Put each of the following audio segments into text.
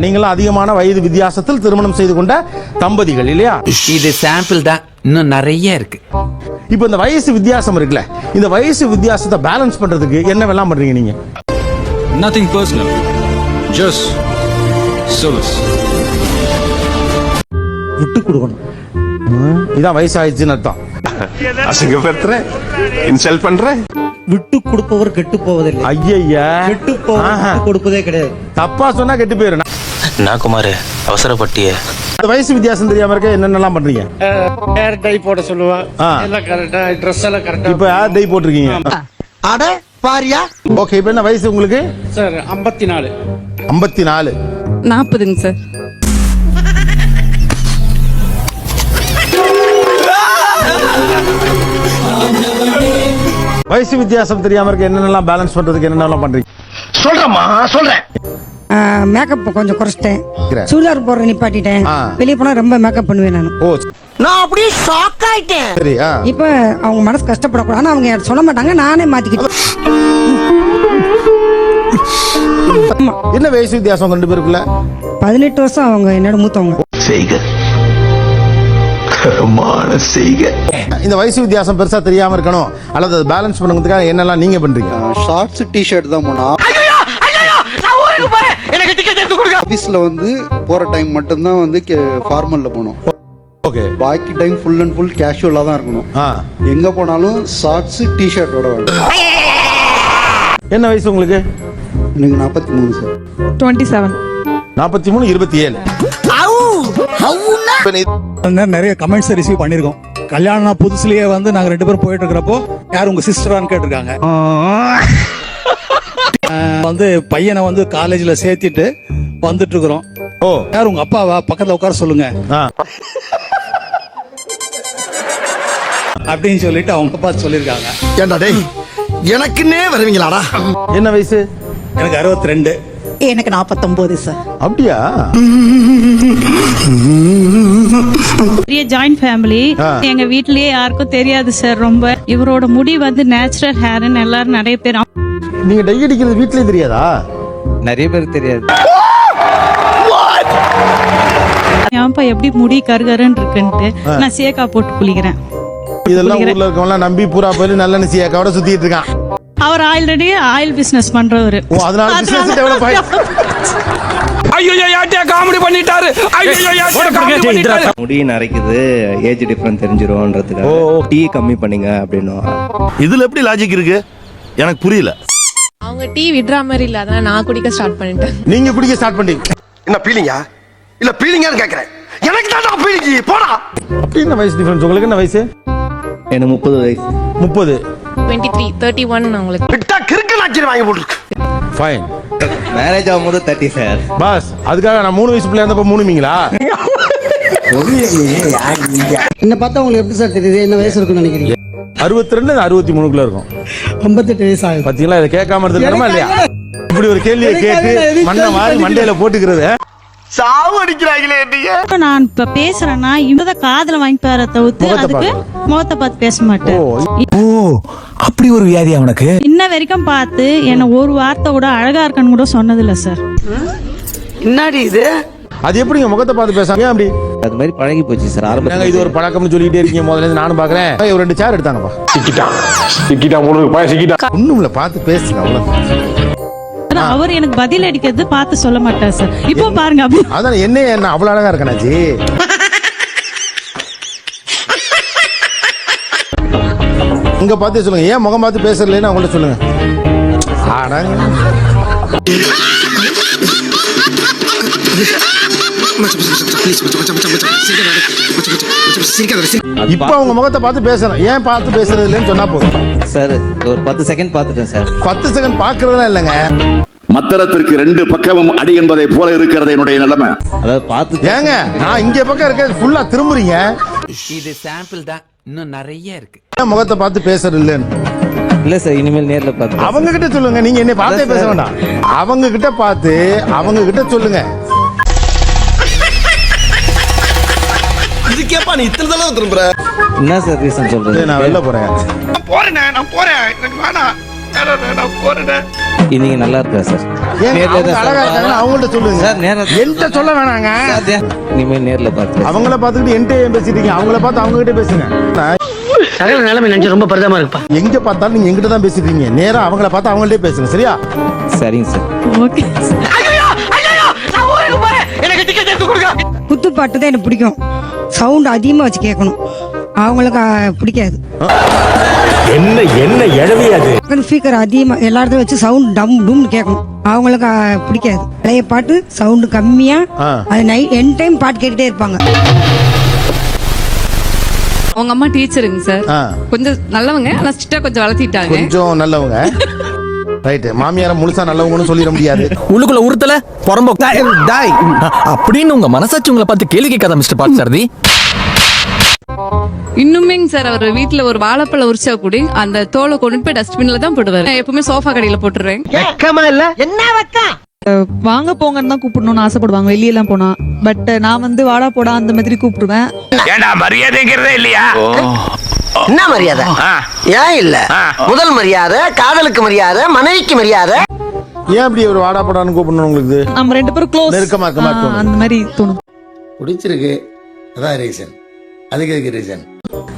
நீங்களும் அதிகமான வயது வித்தியாசத்தில் திருமணம் செய்து கொண்ட தம்பதிகள் இல்லையா? இது சாம்பிள் தான், இன்னும் நிறைய இருக்கு. இப்போ இந்த வயசு வித்தியாசம் இருக்குல்ல, இந்த வயசு வித்தியாசத்தை பேலன்ஸ் பண்றதுக்கு என்னவெல்லாம் பண்றீங்க நீங்க? Nothing personal, just service. விட்டு கொடுக்கணும். இதான் வயசாயிடுச்சுன்னு அர்த்தம். அசிங்கப்படுத்துறேன், இன்சல்ட் பண்றேன். விட்டு கொடுப்பவர் கெட்டு போவதில்லை. ஐயா, கெட்டு போவது கொடுப்பதே கிடையாது. தப்பா சொன்னா கெட்டு போயிரு. நான் குமார் அவசரப்பட்டிய. இந்த வயசு வித்தியாசம் தெரியாம இருக்க என்னென்னலாம் பண்றீங்க? ஹேர் டை போட சொல்லுவேன், எல்லாம் கரெக்டா, ட்ரெஸ் எல்லாம் கரெக்டா. இப்போ ஹேர் டை போட்டிருக்கீங்க. அட பாரியா. ஓகே, இப்போ என்ன வயசு உங்களுக்கு? சார் 54. 54. 40ங்க சார். வயசு வித்தியாசம் தெரியாம இருக்க என்னென்னலாம் பேலன்ஸ் பண்றதுக்கு என்னென்னலாம் பண்றீங்க? சொல்றேம்மா, சொல்றேன். மேக்கப் கொஞ்சம் குறைச்சிட்டேன், சுடிதார் போடுற நிப்பாட்டிட்டேன். வெளியே போனா ரொம்ப மேக்கப் பண்ணுவேன் நான். ஓ, நான் அப்படியே ஷாக் ஆயிட்டேன். சரி. இப்ப அவங்க மனசு கஷ்டப்படக்கூடாது, ஆனா அவங்க சொல்ல மாட்டாங்க, நானே மாத்திக்கிட்டேன். என்ன வயசு வித்தியாசம் ரெண்டு பேருக்குள்ள? 18 வருஷம் அவங்க என்னோட மூத்தவங்க. இந்த வயசு வித்தியாசம் பெருசா தெரியாம இருக்கணும் அல்லது பேலன்ஸ் பண்ணுறதுக்காக என்னெல்லாம் நீங்க பண்றீங்க? ஷார்ட்ஸ் டி-ஷர்ட் தான் போனா. ஆபீஸ்ல வந்து போற டைம் மட்டும் தான் வந்து ஃபார்மல்ல போணும். ஓகே. பாக்கி டைம் ஃபுல் அண்ட் ஃபுல் கேஷுவலா தான் இருக்கணும். எங்க போனாலும் ஷார்ட்ஸ் டி-ஷர்ட்டோட வரணும். என்ன வயசு உங்களுக்கு? எனக்கு 43 சார். 27. 43, 27. நிறைய கமெண்ட்ஸ் ரிசீவ் பண்ணிருக்கோம். கல்யாணம் புதுசுலயே வந்து நாங்க 2 பேரும் போயிட்டு இருக்கிறப்போ யார் உங்க சிஸ்டரான்னு கேட்டிருக்காங்க. வந்து பையனை வந்து காலேஜ்ல சேர்த்திட்டு வந்துட்டு இருக்கிறோம். ஓ, யார் உங்க அப்பாவா? பக்கத்துல உட்கார சொல்லுங்க அப்படின்னு சொல்லிட்டு அவங்க பார்த்து சொல்லிருக்காங்க. ஏண்டா டேய், எனக்குன்னே வருவீங்களாடா? என்ன வயசு? எனக்கு 62. எனக்கு 49 சார். அப்படியா? பெரிய ஜாயிண்ட் ஃபேமிலி. எங்க வீட்லயே யாருக்கும் தெரியாது சார். ரொம்ப இவரோட முடி வந்து நேச்சுரல் ஹேர்னு எல்லாரும் நிறைய பேர். நீங்க டை அடிக்கிறது வீட்லயே தெரியாதா? நிறைய பேருக்கு தெரியாது. ஏன்பா எப்படி முடி கருகருன்னு இருக்குன்ட்டு நான் சேக்கா போட்டு குளிக்கிறேன். இதெல்லாம் ஊர்ல இருக்கவங்க நம்பி பூரா போய் நல்ல நிச்சயக்காவோட சுத்திட்டு இருக்கான். அவர் ஆல்ரெடி ஆயில் பிசினஸ் பண்றவரு. ஓ, அதனால பிசினஸ் டெவலப் ஆயிடுச்சு. ஐயோ யாட்டே காமெடி பண்ணிட்டாரு. ஐயோ யாட்டே காமெடி பண்ணிட்டாரு. முடி நரைக்குது, ஏஜ் டிஃபரன்ஸ் தெரிஞ்சிரும்ன்றதுக்கு டீ கம்மி பண்ணுங்க அப்படினோ. இதுல எப்படி லாஜிக் இருக்கு? எனக்கு புரியல. அவங்க டீ விடுற மாதிரி இல்ல, அதான் நான் குடிக்க ஸ்டார்ட் பண்ணிட்டேன். நீங்க குடிக்க ஸ்டார்ட் பண்ணீங்க. என்ன பீலிங்கா? இல்ல பீலிங்கான்னு கேக்குறேன். எனக்கு தான் பீலிங்கி போடா. அப்படி என்ன வயசு டிஃபரன்ஸ் உங்களுக்கு? என்ன வயசு? எனக்கு 30 வயசு. 30. 23, 31 உங்களுக்கு. விட்டா கிறுக்கு நாக்கில வாங்கி போட்டுருக்கு. ஃபைன். மேரேஜ் ஆகும்போது 30 சார். பாஸ், அதுக்காக நான் 3 வயசு பிள்ளை இருந்தப்ப 3மீங்களா? என்ன பார்த்தா உங்களுக்கு எப்படி சார் தெரியுது? என்ன வயசு இருக்குன்னு நினைக்கிறீங்க? 62, 63க்குள்ள இருக்கும். 58 வயசு ஆகுது. பாத்தீங்களா? இதை கேட்காம இருந்திருக்கணுமா இல்லையா? இப்படி ஒரு கேள்வியை கேட்டு மண்ணை மாறி மண்டையில போட்டுக்கிறது. சாவு அடிக்கிறாங்களே நீங்க. நான் இப்ப பேசுறேன்னா இவத காதுல வாங்கி பாரு தவிர்த்து அதுக்கு முகத்தை பார்த்து பேச மாட்டேன். ஓ, அப்படி ஒரு வியாதி அவனுக்கு. இன்ன வரைக்கும் பார்த்து என்ன ஒரு வார்த்தை கூட அழகா இருக்கன்னு கூட சொன்னதில்ல சார். என்னடி இது? அது எப்படிங்க முகத்தை பார்த்து பேசாங்க? அப்படி அது மாதிரி பழகி போச்சு சார். ஆரம்பத்துல இது ஒரு பழக்கம்னு சொல்லிட்டே இருக்கீங்க. முதல்ல இருந்து நானும் பாக்குறேன். ஒரு 2 சேர் எடுத்தாங்கப்பா. சிக்கிட்டான் உங்களுக்கு பாய சிக்கிட்டான். ஒண்ணும் இல்ல, பார்த்து பேசுங்க அவ்வளவு. அவர் எனக்கு பதில் அடிக்கிறது பார்த்து சொல்ல மாட்டார் சார். இப்போ பாருங்க அப்படி. அதான் என்ன அவ்வளவு அழகா இருக்கனாச்சு. உங்க பார்த்து சொல்லுங்க. ஏன் முகம் பார்த்து பேசலன்னு அவங்கள்ட்ட சொல்லுங்க. இப்ப அவங்க முகத்தை பார்த்து பேசணும். ஏன் பார்த்து பேசுறது இல்லைன்னு சொன்னா போதும் சார். ஒரு 10 செகண்ட் பார்த்துட்டேன் சார். 10 செகண்ட் பாக்குறதுலாம் இல்லைங்க. மத்தளத்திற்கு 2 பக்கமும் அடி என்பதை போல இருக்கிறது என்னுடைய நிலைமை. அதாவது பார்த்து ஏங்க, நான் இங்க பக்கம் இருக்க ஃபுல்லா திரும்புறீங்க. இது சாம்பிள் தான், இன்னும் நிறைய இருக்கு. முகத்தை பார்த்து பேசுறது இல்லைன்னு இல்ல சார். இனிமேல் நேர்ல பார்த்து அவங்க கிட்ட சொல்லுங்க. நீங்க என்ன பார்த்தே பேச வேண்டாம். அவங்க கிட்ட பார்த்து அவங்க கிட்ட சொல்லுங்க. இதுக்கேப்பா நீ இத்தனை தடவை திரும்புற? என்ன சார் ரீசன் சொல்றது? நான் வெளில போறேன். நான் போறேன் எனக்கு வேணாம். இன்னைக்கு நல்லா இருக்கா சார் ஏங்க, அவங்க அழகா இருக்காங்கன்னு அவங்கள்ட்ட சொல்லுங்க சார் நேரில் என்கிட்ட சொல்ல வேணாங்க. இனிமேல் நேரில் பார்த்து அவங்கள பார்த்துக்கிட்டு என்கிட்ட ஏன் பேசிட்டீங்க? அவங்கள பார்த்து அவங்க கிட்ட பேசுங்க. சகல நிலைமை நினைச்சு ரொம்ப பரிதமா இருப்பா. எங்க பார்த்தாலும் நீங்க எங்கிட்ட தான் பேசிட்டீங்க. நேரா அவங்கள பார்த்து அவங்கள்ட்ட பேசுங்க. சரியா? சரிங்க சார். ஓகே குத்துப்பாட்டு தான் எனக்கு பிடிக்கும். சவுண்ட் அதிகமாக வச்சு கேட்கணும். அவங்களுக்கு பிடிக்காது. என்ன என்ன எழவியாது? ஸ்பீக்கர் அதிகமாக எல்லா இடத்துல வச்சு சவுண்ட் டம் டும்னு கேட்கணும். அவங்களுக்கு பிடிக்காது. பழைய பாட்டு சவுண்டு கம்மியாக அது நைட் என் டைம் பாட்டு கேட்டுட்டே இருப்பாங்க. உங்க அம்மா டீச்சருங்க சார். கொஞ்சம் நல்லவங்க, ஆனா ஸ்ட்ரிக்ட்டா கொஞ்சம் வளர்த்திட்டாங்க. கொஞ்சம் நல்லவங்க. ரைட். மாமியார முழுசா நல்லவங்கன்னு சொல்லிட முடியாது. உள்ளுக்குள்ள உறுத்தல பொறம்போ டாய் அப்படின்னு உங்க மனசாட்சி உங்களை பார்த்து கேள்வி கேட்காத மிஸ்டர் பார்த்தசாரதி. இன்னுமேங்க சார் அவர் வீட்டுல ஒரு வாழைப்பழம் உரிச்சா கூட அந்த தோலை கொண்டு போய் டஸ்ட்பின்ல தான் போடுவாரு. எப்பவுமே சோஃபா கடையில போட்டுறேன். வெக்கமா இல்ல? என்ன வெக்கம்? வாங்க போங்கன்னு தான் கூப்பிடணும்னு ஆசைப்படுவாங்க வெளியெல்லாம் போனா. பட் நான் வந்து வாடா போடா அந்த மாதிரி கூப்பிடுவேன். ஏண்டா மரியாதைங்கிறதே இல்லையா? என்ன மரியாதை? ஏன் இல்ல? முதல் மரியாதை, காதலுக்கு மரியாதை, மனைவிக்கு மரியாதை. ஏன் அப்படி ஒரு வாடா போடான்னு கூப்பிடணும் உங்களுக்கு? நம்ம ரெண்டு பேரும் க்ளோஸ் நெருக்கமா இருக்க மாட்டோம். அந்த மாதிரி தோணும். பிடிச்சிருக்கு, அதான் ரீசன். அதுக்கு ரீசன்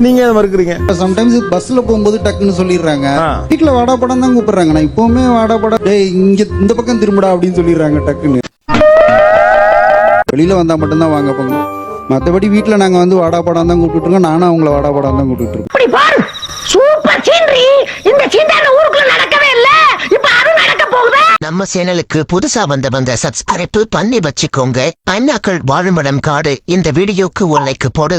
நீங்க அதை மறுக்கிறீங்க. சம்டைம்ஸ் பஸ்ல போகும்போது டக்குன்னு சொல்லிடுறாங்க. வீட்டுல வாடா படம் தான் கூப்பிடுறாங்க. நான் இப்பவுமே வாடா படம் டேய் இங்க இந்த பக்கம் திரும்புடா அப்படின்னு சொல்லிடுறாங்க டக்குன்னு. வெளியில வந்தா மட்டும்தான் வாங்க போங்க. மற்றபடி வீட்டுல நாங்க வந்து வாடா படம் தான் கூப்பிட்டு இருக்கோம். நானும் அவங்கள வாடா படம் தான் கூப்பிட்டு இருக்கோம். Super scenery. இந்த சீண்டான ஊருக்குள்ள நடக்கவே இல்ல. இப்ப அது நடக்க போகுது. நம்ம சேனலுக்கு புதுசா வந்த சப்ஸ்கிரைப் பண்ணி வச்சுக்கோங்க. அண்ணாக்கள் வாழுமிடம் காடு இந்த வீடியோக்கு ஒரு லைக் போடு.